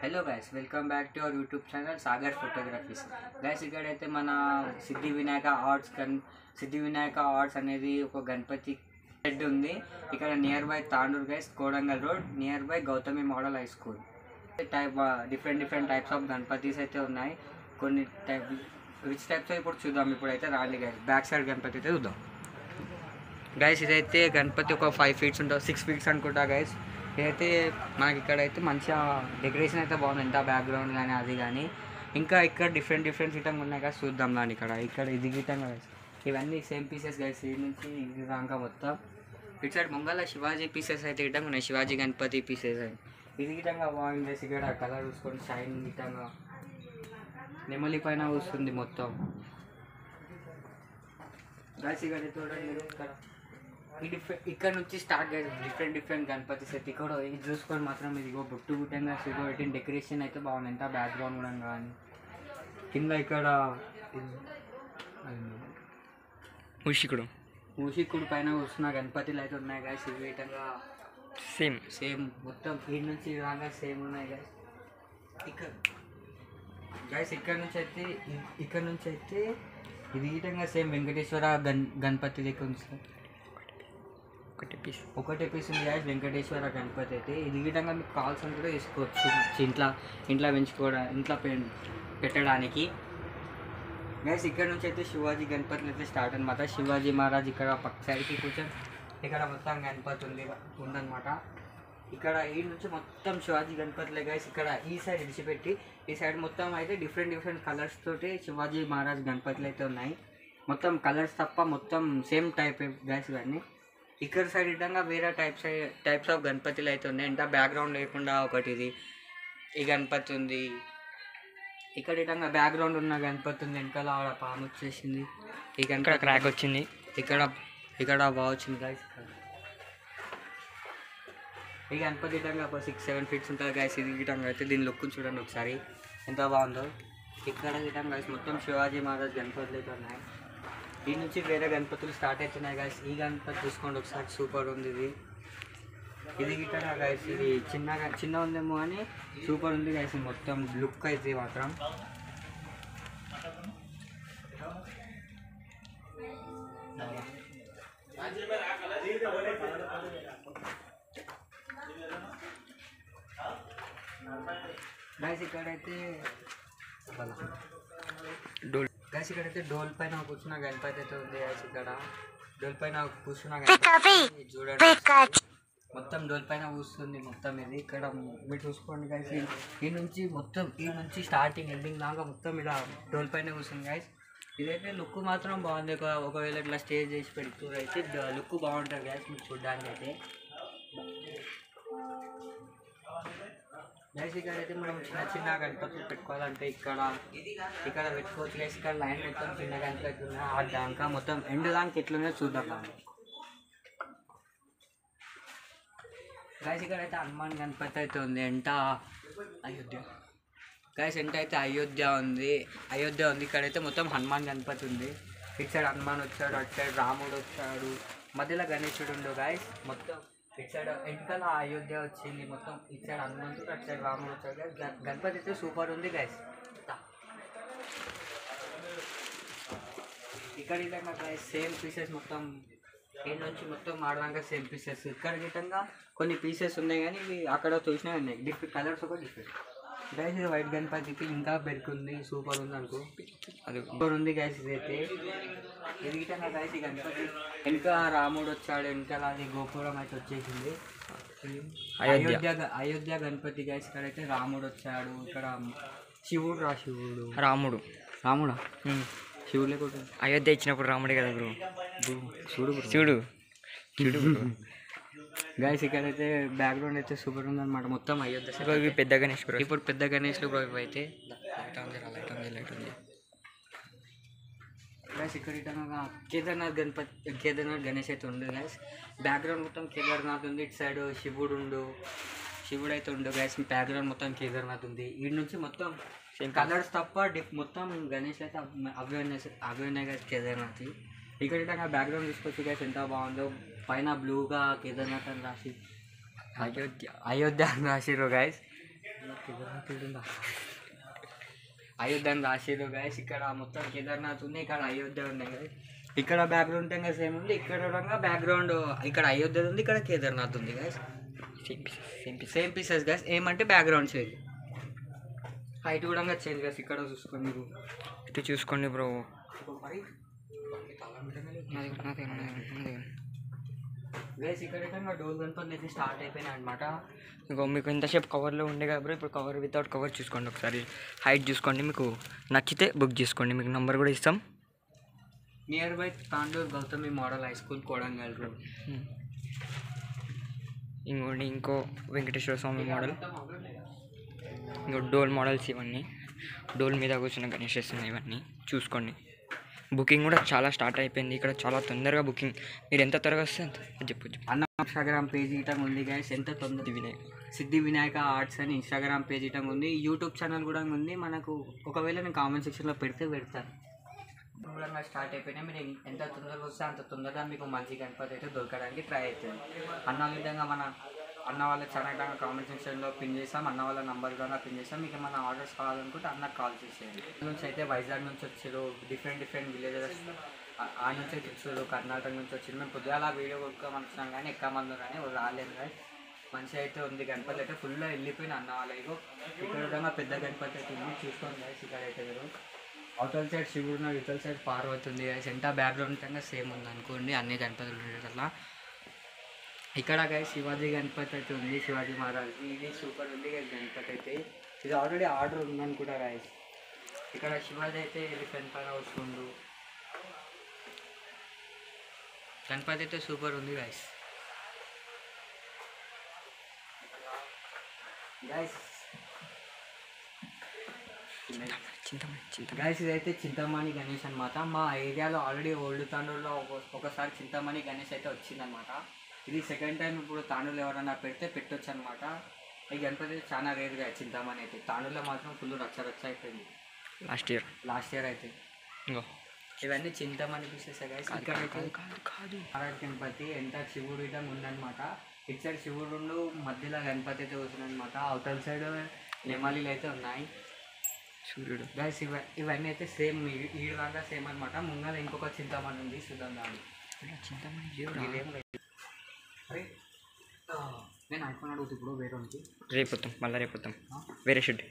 Hello guys, welcome back to our YouTube channel Sagar photographies. Guys, ఇక్కడైతే మన సిద్ధి Vinayaka arts అనేది ఒక గణపతి షెడ్ ఉంది. ఇక్కడ near by Tandur guys, Kodangal road, near by Gautami model high school. Different types of గణపతిస్ అయితే ఉన్నాయి. కొన్ని విచ్ టైప్స్ ఇప్పుడు చూద్దాం. ఇప్పుడైతే రాండి గైస్, బ్యాక్ సైడ్ గణపతి అయితే చూద్దాం. గైస్, ఇదైతే గణపతి ఒక 5 feet ఉంటుంది, 6 feet అనుకుంటా గైస్. ఇదైతే మనకి ఇక్కడైతే మంచిగా డెకరేషన్ అయితే బాగుంది, ఎంత బ్యాక్గ్రౌండ్ కానీ అది కానీ. ఇంకా ఇక్కడ డిఫరెంట్ గిటంగా ఉన్నాయి కదా, చూద్దాం దాన్ని. ఇక్కడ ఇది గిటంగా గైస్, ఇవన్నీ సేమ్ పీసెస్ గైస్. ఇది నుంచి ఇది దాకా మొత్తం. ఇటు సైడ్ ముంగల శివాజీ పీసెస్ అయితే గిటంగా ఉన్నాయి, శివాజీ గణపతి పీసెస్ అయితే. ఇది గిటంగా బాగుంది గైస్. ఇక్కడ కలర్ చూసుకొని షైన్ గిటంగా నెమలి పైన వస్తుంది మొత్తం గైస్. ఇక్కడ చూడండి, ఇక్కడ నుంచి స్టార్ట్ చేసి డిఫరెంట్ గణపతి సెట్. ఇక్కడ ఇది చూసుకొని మాత్రం ఇదిగో బొట్టు గుట్టంగా పెట్టిన డెకరేషన్ అయితే బాగుంది, ఎంత బ్యాక్గ్రౌండ్ కూడా కానీ. కింద ఇక్కడ మూషికుడు పైన వస్తున్న గణపతిలు అయితే ఉన్నాయి గాయస్. ఇవి విధంగా సేమ్ మొత్తం ఈ నుంచి రాగా సేమ్ ఉన్నాయి గాయస్. ఇక్కడ నుంచి అయితే ఇది విధంగా సేమ్ వెంకటేశ్వర గణపతి దగ్గర ఉంది సార్. ఒకటే పీస్ ఉంది గాయస్ వెంకటేశ్వర గణపతి అయితే. ఇది విధంగా మీకు కావాల్సిన కూడా తీసుకోవచ్చు, ఇంట్లో పెంచుకోవడం, ఇంట్లో పెట్టడానికి గైస్. ఇక్కడ నుంచి అయితే శివాజీ గణపతులు అయితే స్టార్ట్ అనమాట. శివాజీ మహారాజ్ ఇక్కడ పక్క సైడ్కి కూర్చొని ఇక్కడ మొత్తం గణపతి ఉందన్నమాట. ఇక్కడ ఈ నుంచి మొత్తం శివాజీ గణపతులే గైస్. ఇక్కడ ఈ సైడ్ విడిచిపెట్టి ఈ సైడ్ మొత్తం అయితే డిఫరెంట్ కలర్స్ తోటి శివాజీ మహారాజ్ గణపతులు అయితే ఉన్నాయి. మొత్తం కలర్స్ తప్ప మొత్తం సేమ్ టైప్ గైస్ ఇవన్నీ. ఇక్కడ సైడ్ విధంగా వేరే టైప్స్ ఆఫ్ గణపతులు అయితే ఉన్నాయి. ఎంత బ్యాక్గ్రౌండ్ లేకుండా ఒకటి ఇది ఈ గణపతి ఉంది. ఇక్కడ విధంగా బ్యాక్గ్రౌండ్ ఉన్న గణపతి ఉంది, వెనకాల పాము వచ్చేసింది, ఈ గణపతి క్రాక్ వచ్చింది, ఇక్కడ బాగా వచ్చింది గైస్. ఈ గణపతి విధంగా ఒక 6-7 feet ఉంటుంది గైస్. ఇది విధంగా అయితే దీని లుక్ చూడండి ఒకసారి ఎంత బాగుందో. ఇక్కడ విధంగా గైస్ మొత్తం శివాజీ మహారాజ్ గణపతులు అయితే ఉన్నాయి. ఈ నుంచి వేరే గణపతులు స్టార్ట్ అవుతున్నాయి గైస్. ఈ గణపతి చూసుకోండి ఒకసారి, సూపర్ ఉంది ఇది గిట్ట గైస్. ఇది చిన్న ఉందేమో అని సూపర్ ఉంది గైస్. మొత్తం లుక్ అయితే మాత్రం గైస్. ఇక్కడైతే డోల్ పైన కూర్చున్న గణపతి అయితే ఉంది గైస్. ఇక్కడ డోల్ పైన కూర్చున్న గణపతి చూడండి, మొత్తం డోల్ పైన కూర్చుంది మొత్తం ఇది. ఇక్కడ మీరు చూసుకోండి గైస్, ఈ నుంచి స్టార్టింగ్ ఎండింగ్ దాకా మొత్తం ఇలా డోల్ పైన కూర్చుంది గైస్. ఇదైతే లుక్ మాత్రం బాగుంది. ఒకవేళ ఇట్లా స్టేజ్ చేసి పెడుతూ అయితే లుక్ బాగుంటుంది గైస్ మీకు చూడడానికి అయితే గైస్. ఇక్కడైతే మనం చిన్న గణపతులు పెట్టుకోవాలంటే ఇక్కడ పెట్టుకోవచ్చు గైస్. ఇక్కడ లైన్ మొత్తం చిన్న గణపతి ఉన్నాయి, ఆ దాకా మొత్తం ఎండ్ దానికి ఎట్లున్నాయో చూద్దాం గైస్. ఇక్కడైతే హనుమాన్ గణపతి అయితే ఉంది, అయోధ్య గైస్. అయితే అయోధ్య ఉంది. ఇక్కడైతే మొత్తం హనుమాన్ గణపతి ఉంది. ఇటు సైడ్ హనుమాన్ వచ్చాడు, అటు సైడ్ రాముడు వచ్చాడు, మధ్యలో గణేశుడు ఉండు గైస్. మొత్తం ఇటు సైడ్ వెనకాల అయోధ్య వచ్చింది మొత్తం. ఇటు సైడ్ హనుమంతుడు, అటు సైడ్ రాముడు వచ్చాడు గైస్. గణపతి అయితే సూపర్ ఉంది గైస్. ఇక్కడ విధంగా గైస్ సేమ్ పీసెస్ మొత్తం ఏడు నుంచి మొత్తం ఆడదాకా సేమ్ పీసెస్. ఇక్కడ విధంగా కొన్ని పీసెస్ ఉన్నాయి కానీ ఇవి అక్కడ చూసినా ఉన్నాయి, డిఫరెంట్ కలర్స్ ఒక డిఫరెంట్ గైస్. ఇది వైట్ గణపతికి ఇంకా పెరుగుంది, సూపర్ ఉంది అనుకో, అది సూపర్ ఉంది గైస్. ఇదైతే ఇది విధంగా గైస్. ఈ గణపతి వెనుక రాముడు వచ్చాడు, వెనకాల అది గోపురం అయితే వచ్చేసింది. అయోధ్య గణపతి గైస్. ఇక్కడైతే రాముడు వచ్చాడు, ఇక్కడ రాముడా శివుడు లేకుండా అయోధ్య ఇచ్చినప్పుడు రాముడే కదా బ్రో. చూడు గైస్. ఇక్కడైతే బ్యాక్గ్రౌండ్ అయితే సూపర్ ఉంది అనమాట మొత్తం అయోధ్య. పెద్ద గణేష్ బ్రో, ఇప్పుడు పెద్ద గణేష్లు బ్రో. ఇవైతే లైట్ ఉంది గైస్. ఇక్కడ కేదార్నాథ్ గణేష్ అయితే ఉంది గైస్. బ్యాక్గ్రౌండ్ మొత్తం కేదార్నాథ్ ఉంది. ఇటు సైడ్ శివుడు అయితే ఉండు గైస్. బ్యాక్గ్రౌండ్ మొత్తం కేదార్నాథ్ ఉంది. వీటి నుంచి మొత్తం కలర్స్ తప్ప మొత్తం గణేష్ అయితే అవే ఉన్నాయి గైస్ కేదార్నాథ్. ఇక్కడ బ్యాక్గ్రౌండ్ తీసుకోవచ్చు గైస్, ఎంత బాగుందో. పైన బ్లూగా కేదార్నాథ్ అని రాసి అయోధ్య అని రాసిర్రు గైస్. అయోధ్య అని రాసిరు గైస్. ఇక్కడ మొత్తం కేదార్నాథ్ ఉంది, ఇక్కడ అయోధ్య ఉన్నాయి కదా. ఇక్కడ బ్యాక్గ్రౌండ్ టంగా సేమ్ ఉంది, ఇక్కడ కూడా బ్యాక్గ్రౌండ్ ఇక్కడ అయోధ్య ఉంది, ఇక్కడ కేదార్నాథ్ ఉంది గైస్. Same pieces guys. ఏమంటే బ్యాక్గ్రౌండ్ చేంజ్, హైట్ కూడా చేంజ్ గైస్. ఇక్కడ చూసుకోండి, ఇటు చూసుకోండి బ్రో. గైస్ ఇక్కడైతే డోల్ గణపతులు అయితే స్టార్ట్ అయిపోయినాయి అనమాట. ఇంకో మీకు ఇంతసేపు కవర్లో ఉండే కదా బ్రో, ఇప్పుడు కవర్ వితౌట్ కవర్ చూసుకోండి ఒకసారి. హైట్ చూసుకోండి, మీకు నచ్చితే బుక్ చేసుకోండి, మీకు నెంబర్ కూడా ఇస్తాం. Near by Tandur Gautami model high school, Kodangal road. ఇంకోటి ఇంకో వెంకటేశ్వర స్వామి మోడల్, ఇంకో డోల్ మోడల్స్. ఇవన్నీ డోల్ మీద కూర్చున్న గణేషెస్ ఉన్నాయి, ఇవన్నీ చూసుకోండి. బుకింగ్ కూడా చాలా స్టార్ట్ అయిపోయింది ఇక్కడ, చాలా తొందరగా బుకింగ్. మీరు ఎంత త్వరగా వస్తే అంత చెప్పొచ్చు. అన్న ఇన్స్టాగ్రామ్ పేజ్ ఇటం ఉంది గైస్. ఎంత తొందర సిద్ధి వినాయక ఆర్ట్స్ అని ఇన్స్టాగ్రామ్ పేజ్ ఇటం ఉంది, యూట్యూబ్ ఛానల్ కూడా ఉంది మనకు. ఒకవేళ నేను కామెంట్ సెక్షన్లో పెడతాను. కూడా స్టార్ట్ అయిపోయినా మీరు ఎంత తొందరగా వస్తే అంత తొందరగా మీకు మంచి గణపతి అయితే దొరకడానికి ట్రై అవుతుంది. అన్న విధంగా మన అన్న వాళ్ళ ఛానల్ కామెంట్ సెక్షన్లో పిన్ చేస్తాం, అన్న వాళ్ళ నంబర్ కూడా పిన్ చేస్తాం. మీకు ఏమైనా ఆర్డర్స్ కావాలనుకుంటే అన్నకు కాల్ చేసేయండి. నుంచి అయితే వైజాగ్ నుంచి వచ్చారు, డిఫరెంట్ విలేజెస్ ఆ నుంచి వచ్చారు, కర్ణాటక నుంచి వచ్చారు. మేము పొద్దుగా వీడియో కొట్టుకోమనుకున్నాం కానీ ఎక్కువ మంది కానీ రాలేదు కానీ మంచిగా అయితే ఉంది. గణపతి అయితే ఫుల్గా వెళ్ళిపోయిన అన్న వాళ్ళకు. ఇక్కడ విధంగా పెద్ద గణపతి అయితే ఉంది, చూసుకోండి గైస్. ఇక్కడ అయితే మీరు అవతల సైడ్ శివుడు, ఇవతల సైడ్ పార్వతి ఉంది గైస్. ఎంత బ్యాక్గ్రౌండ్ విధంగా సేమ్ ఉంది అనుకోండి, అన్ని గణపతులు ఉండేటట్లా. ఇక్కడ గైస్ శివాజీ గణపతి అయితే ఉంది, శివాజీ మహారాజ్. ఇది సూపర్ ఉంది గైస్ గణపతి అయితే. ఇది ఆల్రెడీ ఆర్డర్ ఉందనుకుంటా గైస్. ఇక్కడ శివాజీ అయితే ఎలిఫెంట్ పైన వస్తుండు. గణపతి అయితే సూపర్ ఉంది గైస్. గైస్ ఇదైతే చింతామణి గణేష్ అనమాట. మా ఏరియాలో ఆల్రెడీ ఓల్డ్ తాండూరులో ఒకసారి చింతామణి గణేష్ అయితే వచ్చిందనమాట. ఇది సెకండ్ టైం ఇప్పుడు తాండూరులో ఎవరైనా పెట్టొచ్చు అనమాట. ఈ గణపతి చాలా రేరుగా చింతామణి అయితే. తాండూరులో మాత్రం ఫుల్ రచ్చ అయిపోయింది లాస్ట్ ఇయర్ అయితే. ఇవన్నీ చింతామణి పీసెస్ గైస్. ఇక్కడైతే మహారాజ్ గణపతి ఎంత శివుడు ఇటం ఉందనమాట. ఇటు సైడ్ శివుడు మధ్యలో గణపతి అయితే వస్తుందనమాట. అవతల సైడ్ నెమలీలు అయితే ఉన్నాయి, సూర్యుడు గైస్. ఇవన్నీ అయితే సేమ్ ఈ దాంట్లో సేమ్ అనమాట. ముంగల ఇంకొక చింతామణి ఉంది, చూద్దాం దాన్ని. చింతామణి నేను ఐఫోన్ అడుగుతా ఇప్పుడు వేరే రేపుతాం, మళ్ళీ రేపుతాం వేరే షెడ్.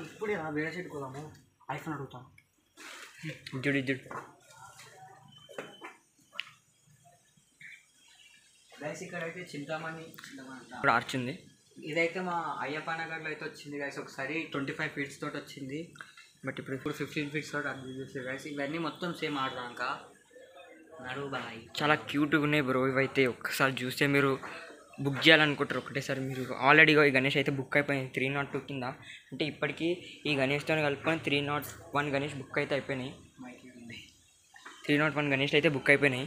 ఇప్పుడే వేరే షెడ్ పోదాము, ఐఫోన్ అడుగుతాం. జుడి గైస్ ఇక్కడైతే చింతామణి ఇప్పుడు ఆర్చ్ ఉంది. ఇదైతే మా అయ్యప్ప నగర్లో అయితే వచ్చింది గైస్. ఒకసారి 25 feet తోటి వచ్చింది, బట్ ఇప్పుడు 15 feet తోటి అడ్జస్ట్ చేసారు గైస్. ఇవన్నీ మొత్తం సేమ్ ఆడదాక నడువు బాయ్. చాలా క్యూట్గా ఉన్నాయి బ్రో. ఇవైతే ఒక్కసారి చూస్తే మీరు బుక్ చేయాలనుకుంటారు ఒకటేసారి. మీరు ఆల్రెడీ ఈ గణేష్ అయితే బుక్ అయిపోయింది 302 కింద. అంటే ఇప్పటికీ ఈ గణేష్తో కలుపుకొని 301 గణేష్ బుక్ అయితే అయిపోయినాయి. 301 గణేష్ అయితే బుక్ అయిపోయినాయి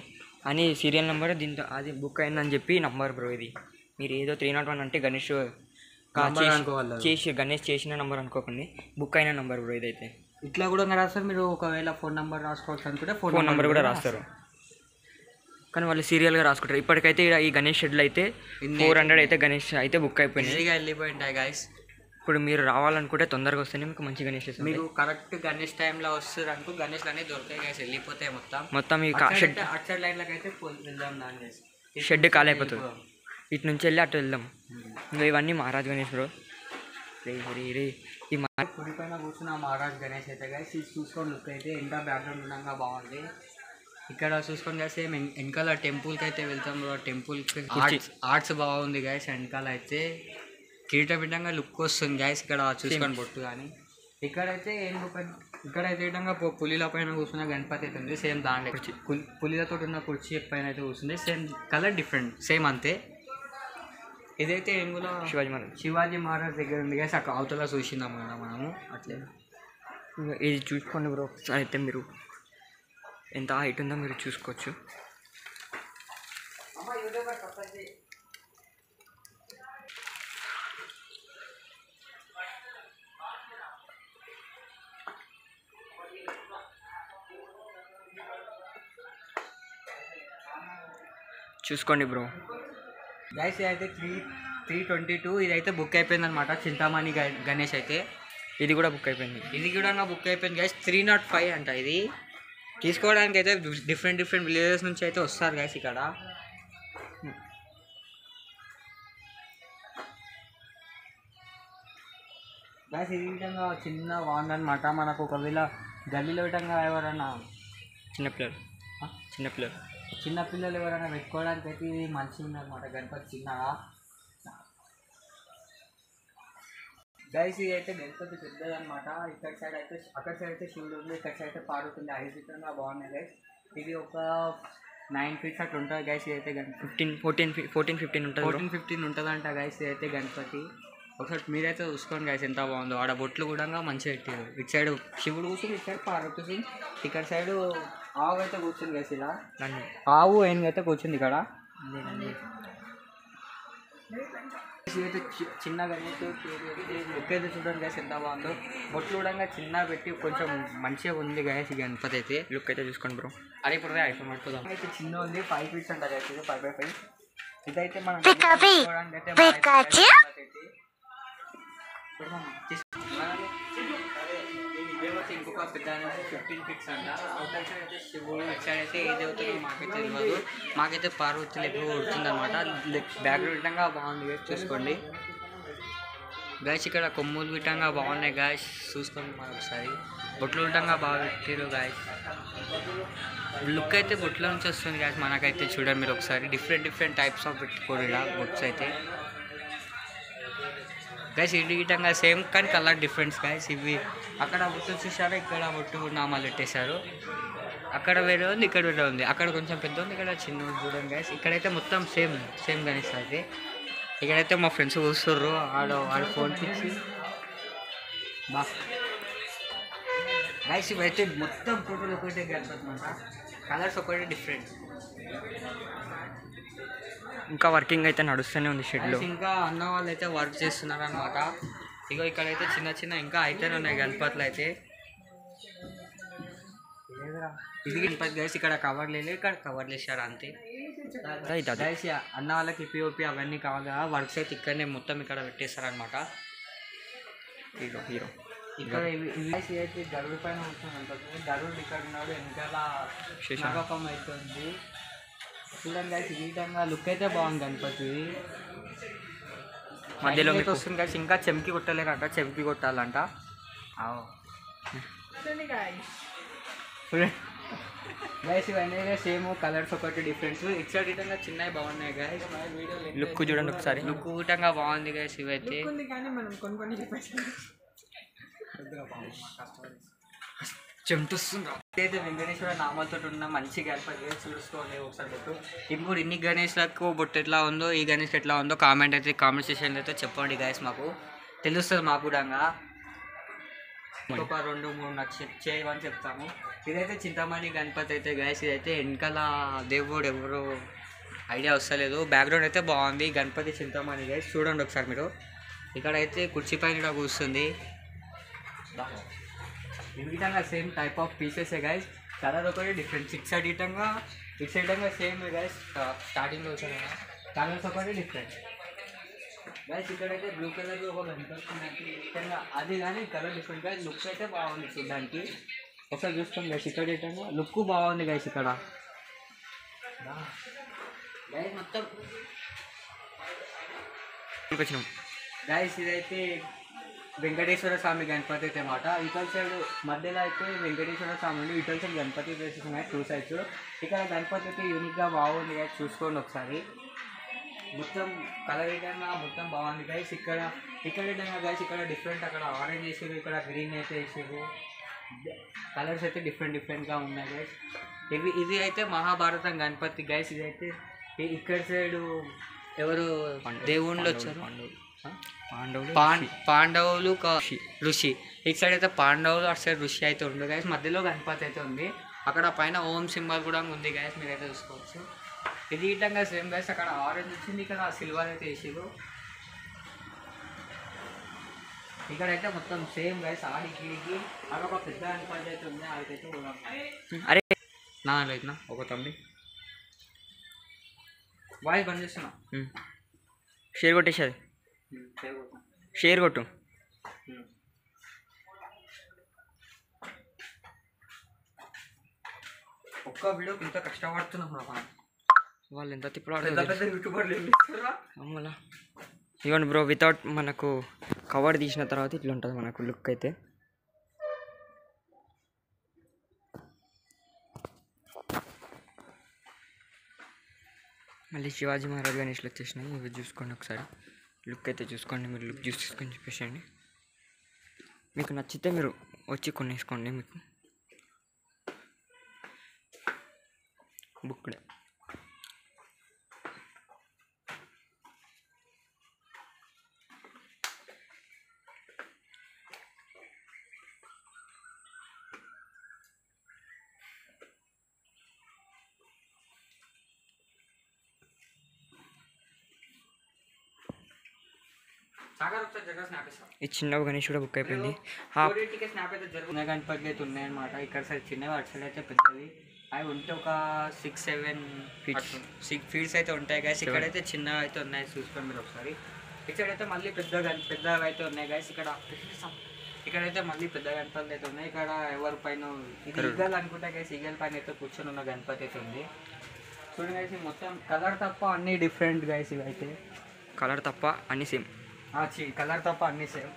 అని సీరియల్ నెంబర్ దీంతో అది బుక్ అయిందని చెప్పి నంబర్ బ్రో. ఇది మీరు ఏదో 301 అంటే గణేష్ గణేష్ చేసిన నెంబర్ అనుకోకండి, బుక్ అయిన నెంబర్ బ్రో ఇదైతే. ఇట్లా కూడా రాస్తారు. మీరు ఒకవేళ ఫోన్ నెంబర్ రాసుకోవచ్చు అనుకుంటే ఫోన్ నెంబర్ కూడా రాస్తారు, కానీ వాళ్ళు సీరియల్గా రాసుకుంటారు. ఇప్పటికైతే ఈ గణేష్ షెడ్లు అయితే 400 అయితే గణేష్ అయితే బుక్ అయిపోయినాయి, వెళ్ళిపోయింటాయి గైస్. ఇప్పుడు మీరు రావాలనుకుంటే తొందరగా వస్తేనే మీకు మంచి గణేష్ వస్తుంది. మీకు కరెక్ట్ గణేష్ టైంలో వస్తారు అనుకో, గణేష్ అనేవి దొరుకుతాయి గైస్. వెళ్ళిపోతాయి మొత్తం ఈ షెడ్ అటు సైడ్ లైన్లోకి అయితే వెళ్దాం. దాని షెడ్ ఖాళీ అయిపోతుంది, ఇటు నుంచి వెళ్ళి అటు వెళ్దాం. ఇంకా ఇవన్నీ మహారాజ్ గణేష్ బ్రో. ఈ కుడి పైన కూర్చున్న మహారాజ్ గణేష్ అయితే గైస్. ఇది చూసుకొని లుక్ అయితే ఎంత బ్యాక్గ్రౌండ్ ఉండగా బాగుంది. ఇక్కడ చూసుకొని గైస్ సేమ్ వెనకాల టెంపుల్కి అయితే వెళ్తాం బ్రో. టెంపుల్కి ఆర్ట్స్ బాగుంది గైస్. వెనకాల అయితే కిరీటబిడ్డంగా లుక్ వస్తుంది గైస్. ఇక్కడ చూసుకొని బొట్టు కానీ ఇక్కడైతే ఇక్కడైతే విధంగా పులిల పైన కూర్చున్న గణపతి అయితే ఉంది. సేమ్ దాంట్లో పులిలతో ఉన్న కుర్చీ పైన అయితే కూర్చుంది. సేమ్ కలర్ డిఫరెంట్ సేమ్ అంతే. ఇదైతే ఏంగులో శివాజీ మహారాజ్ దగ్గర ఉంది గైస్. అక్కడ అవతల చూసిందాం కదా మనము. అట్లే ఇది చూసుకోండి బ్రో ఒకసారి. అయితే మీరు ఎంత హైట్ ఉందో మీరు చూసుకోవచ్చు. చూసుకోండి బ్రో. గైస్ అయితే 322 ఇదైతే బుక్ అయిపోయింది అనమాట. చింతామణి గణేష్ అయితే ఇది కూడా బుక్ అయిపోయింది. ఇది కూడా బుక్ అయిపోయింది గైస్. 305 అంట. ఇది తీసుకోవడానికి అయితే డిఫరెంట్ విలేజెస్ నుంచి అయితే వస్తారు గైస్ ఇక్కడ. గైస్ ఇది విధంగా చిన్న వాన్ అనమాట. మనకు ఒకవేళ గల్లీలో విధంగా ఎవరైనా చిన్నపిల్లలు ఎవరైనా పెట్టుకోవడానికి అయితే ఇది మంచిగా ఉందన్నమాట. గణపతి చిన్నగా గైస్ ఇది అయితే గణపతి పెద్దదన్నమాట. ఇక్కడ సైడ్ అయితే అక్కడ సైడ్ అయితే శివుడు ఉంది, ఇక్కడ సైడ్ అయితే పార్వతుంది. ఐదుగా బాగున్నాయి గైస్. ఇది ఒక 9 feet అట్లా ఉంటుంది గైస్. ఇది అయితే గణపతి 14-15 ఉంటుంది. 14-15 ఉంటుందంట గైస్. ఇది అయితే గణపతి ఒకసారి మీరైతే చూసుకోండి గైస్ ఎంత బాగుందో. ఆడ బొట్లు కూడా మంచిగా పెట్టారు. ఇటు సైడ్ శివుడు కూర్చుని, ఇటు సైడ్ పార్వతి కూర్చుని, ఇక్కడ సైడ్ ఆవు అయితే కూర్చుంది గైస్. ఇలా ఆవు ఏనుగు అయితే కూర్చుంది ఇక్కడ. అయితే చిన్నగా లుక్ అయితే చూడండి గైస్ ఎంత బాగుందో. బొట్లు కూడా చిన్నగా పెట్టి కొంచెం మంచిగా ఉంది గైస్. గణపతి అయితే లుక్ అయితే చూసుకోండి బ్రో. అరే ఇప్పుడు ఐఫోన్ పట్టుకుందాం. అయితే చిన్న ఉంది 5 feet అంట గైస్. ఇది 5x5. ఇదైతే మనం ఇంకొక పెద్ద 15 feet అంట. అవుతాయి సైడ్ అయితే శివుడు, ఇటు సైడ్ అయితే ఏది అవుతుందో మాకైతే తెలియదు. మాకైతే పార్వతి లెక్క ఉడుతుందన్నమాట. బ్యాక్గ్రౌండ్ విధంగా బాగుంది గైస్ చూసుకోండి గైస్. ఇక్కడ కొమ్ములు విధంగా బాగున్నాయి గైస్. చూసుకోండి మనం ఒకసారి. బొట్లు విధంగా బాగా పెట్టారు గైస్. లుక్ అయితే బొట్ల నుంచి వస్తుంది గైస్. మనకైతే చూడండి మీరు ఒకసారి. డిఫరెంట్ టైప్స్ ఆఫ్ పెట్టుకోరు ఇలా బొట్స్ అయితే గైస్. ఇది విధంగా సేమ్ కానీ కలర్ డిఫరెన్స్ గైస్. ఇవి అక్కడ బొట్టు చూసారా, ఇక్కడ బొట్టు నామాలు పెట్టేశారు. అక్కడ వేరే ఉంది, ఇక్కడ వేరే ఉంది. అక్కడ కొంచెం పెద్ద ఉంది, ఇక్కడ చిన్న ఉంది చూడండి గైస్. ఇక్కడైతే మొత్తం సేమ్ గణేష్ అయితే. ఇక్కడైతే మా ఫ్రెండ్స్ కూర్చుర్రు. ఆడ ఫోన్ పిచ్చి బా గైస్. ఇవైతే మొత్తం టోటల్ ఒకటే గణపతి అనమాట. కలర్స్ ఒకటే డిఫరెంట్. ఇంకా వర్కింగ్ అయితే నడుస్తూనే ఉంది షెడ్లో. ఇంకా అన్న వాళ్ళు అయితే వర్క్ చేస్తున్నారు అనమాట. ఇగో ఇక్కడైతే చిన్న ఇంకా అయితేనే ఉన్నాయి గణపతులు అయితే. ఇది గణపతి గైస్. ఇక్కడ కవర్ లేదు, ఇక్కడ కవర్లు వేసారు అంతే గైస్. అన్న వాళ్ళకి పిఓపి అవన్నీ కావాలి. వర్క్స్ అయితే ఇక్కడనే మొత్తం ఇక్కడ పెట్టేస్తారు అనమాట. హీరో ఇక్కడ అయితే గరుడు పైన ఉంటుంది. గరుడు ఇక్కడ ఉన్నాడు. వెనకాల నాగకం అవుతుంది చూడండి గైస్. ఈ విధంగా లుక్ అయితే బాగుంది గణపతి. మధ్యలో మీకు వస్తుంది గైస్. ఇంకా చెంకి కొట్టలేరంట, చెంకి కొట్టాలంట. గైస్ ఇవన్నీ సేమ్ కలర్స్ ఒకటి డిఫరెన్స్. ఇటు సైడ్ విధంగా చిన్నవి బాగున్నాయి గైస్. లుక్ చూడండి ఒకసారి. లుక్ విధంగా బాగుంది గైస్. ఇవైతే చెంటుస్తుంది. అయితే వెంకటేశ్వర నామాలతో ఉన్న మంచి గణపతి చూసుకోండి ఒకసారి బొట్టు. ఇప్పుడు ఇన్ని గణేష్లకు బొట్టు ఎట్లా ఉందో, ఈ గణేష్ ఎట్లా ఉందో కామెంట్ సెక్షన్లో అయితే చెప్పండి గైస్. మాకు తెలుస్తుంది మాకు కూడా. ఒక 2-3 నాకు చేయమని చెప్తాము. ఇదైతే చింతామణి గణపతి అయితే గైస్. ఇదైతే వెనకాల దేవుడు ఎవరు ఐడియా వస్తలేదు. బ్యాక్గ్రౌండ్ అయితే బాగుంది. గణపతి చింతామణి గైస్ చూడండి ఒకసారి మీరు. ఇక్కడైతే కుర్చీ పైన కూడా కూర్చుంది. ఈ విధంగా same type of pieces guys. Colour ఒకటి డిఫరెంట్. ఇటు సైడ్ విధంగా సేమ్ గైస్. స్టార్టింగ్లో వచ్చాను కలర్స్ ఒకటి డిఫరెంట్ గైస్. ఇక్కడైతే బ్లూ కలర్ ఒక గణపతి విధంగా అది కానీ కలర్ డిఫరెంట్ గైస్. లుక్స్ అయితే బాగుంది చూడడానికి. ఒకసారి చూసుకోండి గైస్. ఇక్కడ విధంగా లుక్ బాగుంది గైస్. ఇక్కడ గైస్ మొత్తం గైస్ ఇదైతే వెంకటేశ్వర స్వామి గణపతి అయితే మాట. ఇటల్ సైడ్ మధ్యలో అయితే వెంకటేశ్వర స్వామి ఉండి, ఇటల్ సైడ్ గణపతి ప్లేసెస్ ఉన్నాయి 2 sides. ఇక్కడ గణపతి అయితే యూనిక్గా బాగుంది గైస్. చూసుకోండి ఒకసారి. మొత్తం కలర్ విధంగా మొత్తం బాగుంది గైస్. ఇక్కడ విధంగా గైస్ ఇక్కడ డిఫరెంట్. అక్కడ ఆరెంజ్ వేసారు, ఇక్కడ గ్రీన్ అయితే వేసారు. కలర్స్ అయితే డిఫరెంట్గా ఉన్నాయి గైస్. ఇది అయితే మహాభారతం గణపతి గైస్. ఇదైతే ఇక్కడ సైడు ఎవరు దేవుళ్ళు వచ్చారు, పాండవులు ఋషి. ఇటు సైడ్ అయితే పాండవులు, అటు సైడ్ ఋషి అయితే ఉంది గైస్. మధ్యలో గణపతి అయితే ఉంది. అక్కడ పైన ఓం సింబల్ కూడా ఉంది గైస్. మీరైతే చూసుకోవచ్చు. ఇది విధంగా సేమ్ గైస్. అక్కడ ఆరెంజ్ వచ్చింది, ఇక్కడ సిల్వర్ అయితే వేసారు. ఇక్కడైతే మొత్తం సేమ్ గైస్. ఆడికి అక్కడ ఒక పెద్ద గణపతి అయితే ఉంది. ఆడికైతే అరే నా లేదునా ఒక తమ్మి వాయిస్ బంద్ చేస్తున్నా. షేర్ కొట్టేసేది, షేర్ కొట్టు. ఒక్క వీడియోకి ఇంత కష్టపడుతున్నాం రా. వాళ్ళు ఎంత పెద్ద తిప్పలాడుతుంది పెద్ద యూట్యూబర్లు ఏం చేస్తారా? అమ్మలా. ఇవ్వండి బ్రో, వితౌట్ మనకు కవర్ తీసిన తర్వాత ఇట్లా ఉంటుంది మనకు లుక్ అయితే. మళ్ళీ శివాజీ మహారాజ్ గణేష్లు వచ్చేసినాయి. ఇవి చూసుకోండి ఒకసారి, లుక్ అయితే చూసుకోండి. మీరు లుక్ చూసుకొని చెప్పేసేయండి. మీకు నచ్చితే మీరు వచ్చి కొనేసుకోండి. మీకు బుక్డే. సాగర్ ఒకసారి జగన్ స్నాప్ ఇస్తాం. ఈ చిన్న గణేష్ కూడా బుక్ అయిపోయింది. కోడిటికి స్నాప్ అయితే జరుగుతుంది. గణపతి అయితే ఉన్నాయన్నమాట. ఇక్కడ సైడ్ చిన్నవి, అటు సైడ్ అయితే పెద్దవి. అవి ఉంటే ఒక 6-7 ఫీట్స్ అయితే ఉంటాయి గైస్. ఇక్కడైతే చిన్నవి అయితే ఉన్నాయి, చూసుకోండి మీరు ఒకసారి. ఇక్కడైతే మళ్ళీ పెద్దగా అయితే ఉన్నాయి గైస్. ఇక్కడైతే మళ్ళీ పెద్ద గణపతులు అయితే ఉన్నాయి. ఇక్కడ ఎవరి పైన ఇది ఈగల్ అనుకుంటా గైస్, ఈగల్ పైన అయితే కూర్చొని ఉన్న గణపతి అయితే ఉంది. చూడండి గైస్, మొత్తం కలర్ తప్ప అన్నీ డిఫరెంట్ గైస్. ఇవైతే కలర్ తప్ప అన్ని సేమ్, కలర్ తప్ప అన్నీ సేమ్.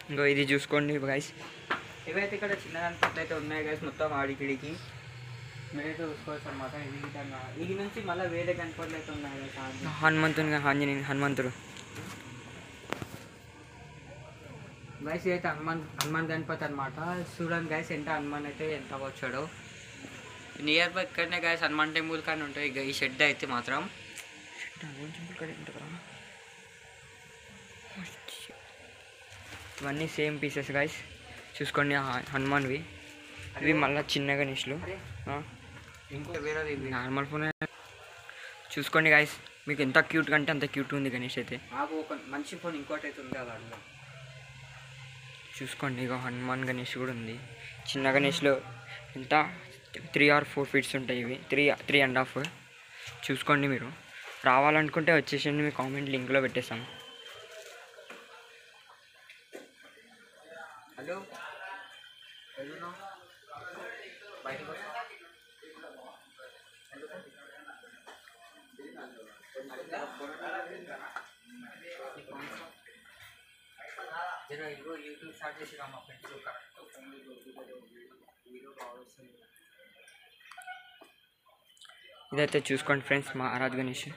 ఇంకో ఇది చూసుకోండి గైస్. ఇవైతే ఇక్కడ చిన్న గణపతులు అయితే ఉన్నాయి గైస్, మొత్తం ఆడికిడికి మీరైతే చూసుకోవచ్చు అనమాట. ఇది విధంగా ఇది నుంచి మళ్ళీ వేరే గణపతులు అయితే ఉన్నాయి గైస్. హనుమంతునిగా హనుమంతుడు గైస్ అయితే హనుమాన్ గణపతి అనమాట. చూడండి గైస్, హనుమాన్ అయితే ఎంత వచ్చాడో. నియర్ బై ఇక్కడనే గైస్ హనుమాన్ టెంపుల్ కానీ ఉంటాయి ఈ షెడ్ అయితే మాత్రం. ఇవన్నీ సేమ్ పీసెస్ గైస్, చూసుకోండి. హనుమాన్వి ఇవి మళ్ళీ చిన్న గణేష్లు. ఇంకో వేరేది నార్మల్ ఫోన్ చూసుకోండి గైస్. మీకు ఎంత క్యూట్ కంటే అంత క్యూట్ ఉంది గణేష్ అయితే. నాకు ఒక మంచి ఫోన్ ఇంకోటి అయితే ఉంది అలా చూసుకోండి. ఇక హనుమాన్ గణేష్ కూడా ఉంది. చిన్న గణేష్లో ఎంత 3 or 4 ఫీట్స్ ఉంటాయి. ఇవి 3.5. చూసుకోండి. మీరు రావాలనుకుంటే వచ్చేసండి, మీ కామెంట్ లింక్లో పెట్టేస్తాను. హలో యూట్యూబ్ స్టార్ట్ చేసి మా ఫ్రెండ్స్ ఇదైతే చూసుకోండి ఫ్రెండ్స్, మా ఆరాధ్ గణేష్.